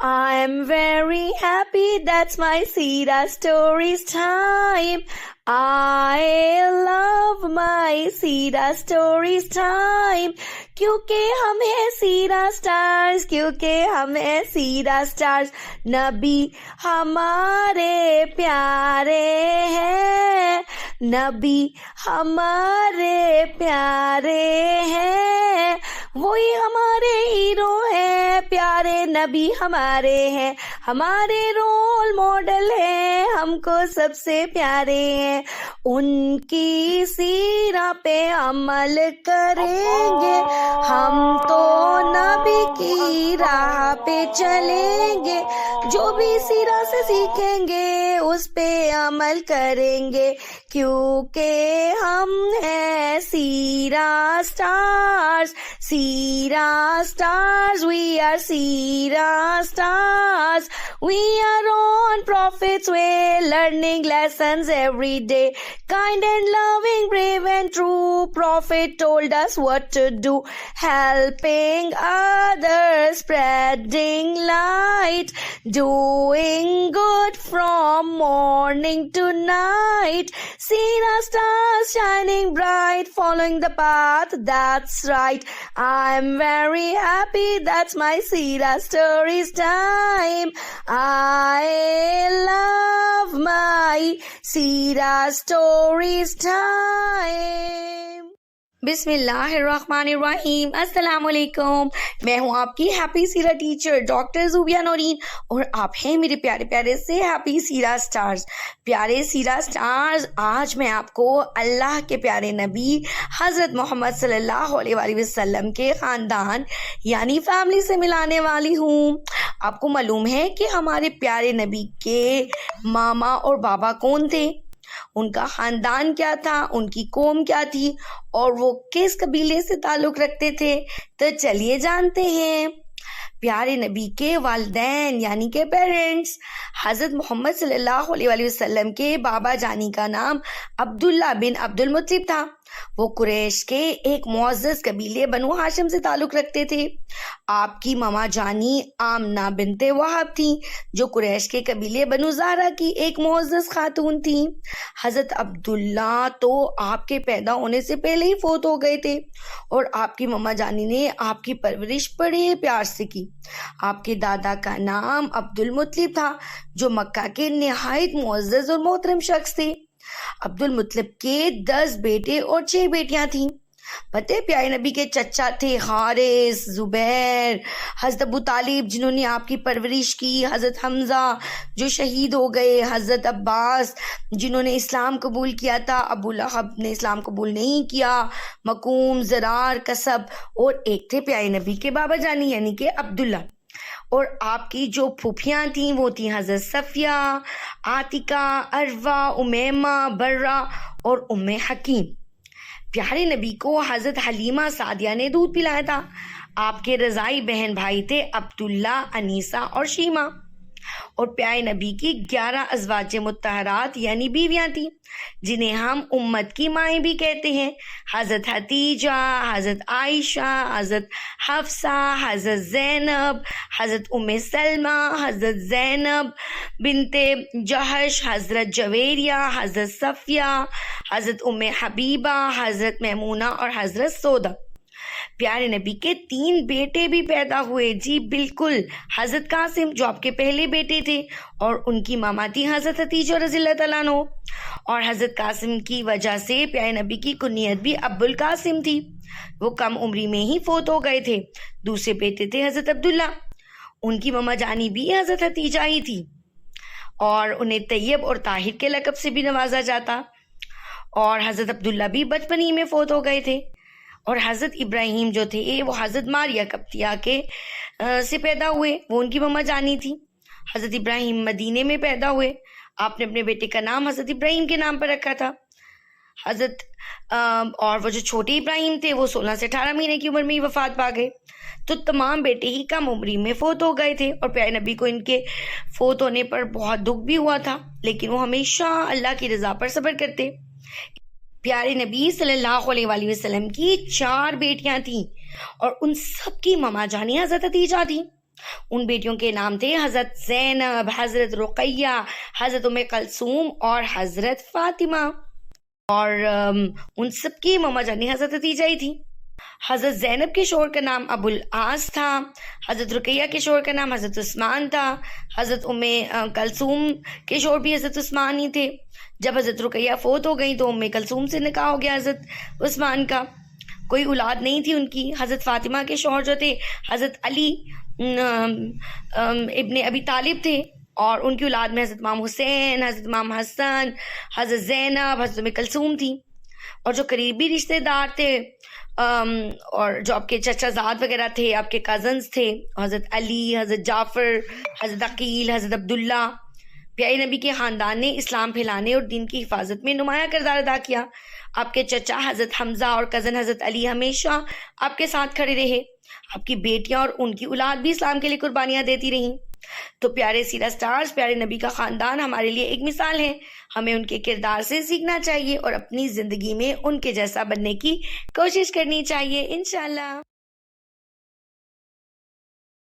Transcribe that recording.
I'm very happy, that's my Sira Stories time. I love my Sira Stories time. کیونکہ ہم ہیں Sierra stars, کیونکہ ہم ہیں سیرا سٹارز. نبی ہمارے پیارے ہیں، نبی ہمارے پیارے ہیں، وہی ہمارے ہیرو ہیں، پیارے نبی ہمارے ہیں، ہمارے رول ماڈل ہیں، ہم کو سب سے پیارے ہیں. ان کی سیرت پہ عمل کریں گے، ہم تو نبی کی راہ پہ چلیں گے، جو بھی سیرت سے سیکھیں گے اس پہ عمل کریں گے، کیونکہ ہم ہیں Sierra Stars. Sierra Stars, we are Sierra Stars. We are on Prophet's way, learning lessons every day. Kind and loving, brave and true, Prophet told us what to do. Helping others, spreading light, doing good from morning to night. Seera stars shining bright, following the path that's right. I'm very happy, that's my Seera Stories time. I love my Seera Stories time. بسم اللہ الرحمن الرحیم. السلام علیکم. میں ہوں آپ کی happy سیرا teacher doctor Zobia Noreen, اور آپ ہیں میرے پیارے پیارے سے ہیپی سیرا سٹارز. پیارے سیرا سٹارز، آج میں آپ کو اللہ کے پیارے نبی حضرت محمد صلی اللہ علیہ وآلہ وسلم کے خاندان یعنی فیملی سے ملانے والی ہوں. آپ کو معلوم ہے کہ ہمارے پیارے نبی کے ماما اور بابا کون تھے، ان کا خاندان کیا تھا، ان کی قوم کیا تھی، اور وہ کس قبیلے سے تعلق رکھتے تھے. تو چلیے جانتے ہیں. پیارے نبی کے والدین یعنی کہ پیرنٹس، حضرت محمد صلی اللہ علیہ وآلہ وسلم کے بابا جانی کا نام عبداللہ بن عبد المطلب تھا. وہ قریش کے ایک معزز قبیلے بنو ہاشم سے تعلق رکھتے تھے. آپ کی ماما جانی آمنہ بنت وہب تھیں، جو قریش کے قبیلے بنو زہرہ کی ایک معزز خاتون تھیں. حضرت عبداللہ تو آپ کے پیدا ہونے سے پہلے ہی فوت ہو گئے تھے، اور آپ کی ماما جانی نے آپ کی پرورش بڑے پیار سے کی. آپ کے دادا کا نام عبد المطلب تھا، جو مکہ کے نہایت معزز اور محترم شخص تھے. عبد المطلب کے 10 بیٹے اور 6 بیٹیاں تھیں. پتہ پیارے نبی کے چچا تھے حارث، زبیر، حضرت ابو طالب جنہوں نے آپ کی پرورش کی، حضرت حمزہ جو شہید ہو گئے، حضرت عباس جنہوں نے اسلام قبول کیا تھا، ابو لہب نے اسلام قبول نہیں کیا، مکوم، زرار، کسب، اور ایک تھے پیارے نبی کے بابا جانی یعنی کہ عبداللہ. اور آپ کی جو پھوپھیاں تھیں وہ تھیں حضرت صفیہ، عاتکہ، عروہ، امیمہ، برہ اور ام حکیم. پیارے نبی کو حضرت حلیمہ سعدیہ نے دودھ پلایا تھا. آپ کے رضائی بہن بھائی تھے عبداللہ، انیسہ اور شیمہ. اور پیارے نبی کی 11 ازواج مطہرات یعنی بیویاں تھیں، جنہیں ہم امت کی مائیں بھی کہتے ہیں. حضرت حتیجہ، حضرت عائشہ، حضرت حفصہ، حضرت زینب، حضرت ام سلمہ، حضرت زینب بنت جہش، حضرت جویریہ، حضرت صفیہ، حضرت ام حبیبہ، حضرت میمونہ اور حضرت سودا. پیارے نبی کے 3 بیٹے بھی پیدا ہوئے. جی بالکل، حضرت قاسم جو آپ کے پہلے بیٹے تھے، اور ان کی ماما تھی حضرت حتیجہ رضی اللہ تعالیٰ عنہ. اور حضرت قاسم کی وجہ سے پیارے نبی کی کنیت بھی ابو القاسم تھی. وہ کم عمری میں ہی فوت ہو گئے تھے. دوسرے بیٹے تھے حضرت عبداللہ، ان کی ماما جانی بھی حضرت حتیجہ ہی تھی، اور انہیں طیب اور طاہر کے لقب سے بھی نوازا جاتا. اور حضرت عبداللہ بھی بچپن ہی میں فوت ہو گئے تھے. اور حضرت ابراہیم جو تھے وہ حضرت ماریہ قبطیہ کے سے پیدا ہوئے، وہ ان کی ماما جانی تھی. حضرت ابراہیم مدینے میں پیدا ہوئے. آپ نے اپنے بیٹے کا نام حضرت ابراہیم کے نام پر رکھا تھا. اور وہ جو چھوٹے ابراہیم تھے وہ 16 سے 18 مہینے کی عمر میں ہی وفات پا گئے. تو تمام بیٹے ہی کم عمری میں فوت ہو گئے تھے، اور پیارے نبی کو ان کے فوت ہونے پر بہت دکھ بھی ہوا تھا، لیکن وہ ہمیشہ اللہ کی رضا پر صبر کرتے. پیارے نبی صلی اللہ علیہ وآلہ وسلم کی 4 بیٹیاں تھیں، اور ان سب کی ماما جانی حضرت حتیجہ تھی. ان بیٹیوں کے نام تھے حضرت زینب، حضرت رقیہ، حضرت ام کلثوم اور حضرت فاطمہ، اور ان سب کی ماما جانی حضرت خدیجہ ہی تھی۔ حضرت زینب کے شوہر کا نام ابو العاص تھا، حضرت رقیہ کے شوہر کا نام حضرت عثمان تھا، حضرت ام کلثوم کے شوہر بھی حضرت عثمان ہی تھے۔ جب حضرت رقیہ فوت ہو گئی تو ام کلثوم سے نکاح ہو گیا حضرت عثمان کا، کوئی اولاد نہیں تھی ان کی۔ حضرت فاطمہ کے شوہر جو تھے حضرت علی ابن ابی طالب تھے، اور ان کی اولاد میں حضرت امام حسین، حضرت امام حسن، حضرت زینب، حضرت ام کلثوم تھی۔ اور جو قریبی رشتہ دار تھے اور جو آپ کے چچا زاد وغیرہ تھے، آپ کے کزنز تھے، حضرت علی، حضرت جعفر، حضرت عقیل، حضرت عبداللہ، پیارے نبی کے خاندان نے اسلام پھیلانے اور دین کی حفاظت میں نمایاں کردار ادا کیا۔ آپ کے چچا حضرت حمزہ اور کزن حضرت علی ہمیشہ آپ کے ساتھ کھڑے رہے۔ آپ کی بیٹیاں اور ان کی اولاد بھی اسلام کے لیے قربانیاں دیتی رہیں۔ تو پیارے سیرا سٹارز، پیارے نبی کا خاندان ہمارے لیے ایک مثال ہے۔ ہمیں ان کے کردار سے سیکھنا چاہیے اور اپنی زندگی میں ان کے جیسا بننے کی کوشش کرنی چاہیے انشاءاللہ۔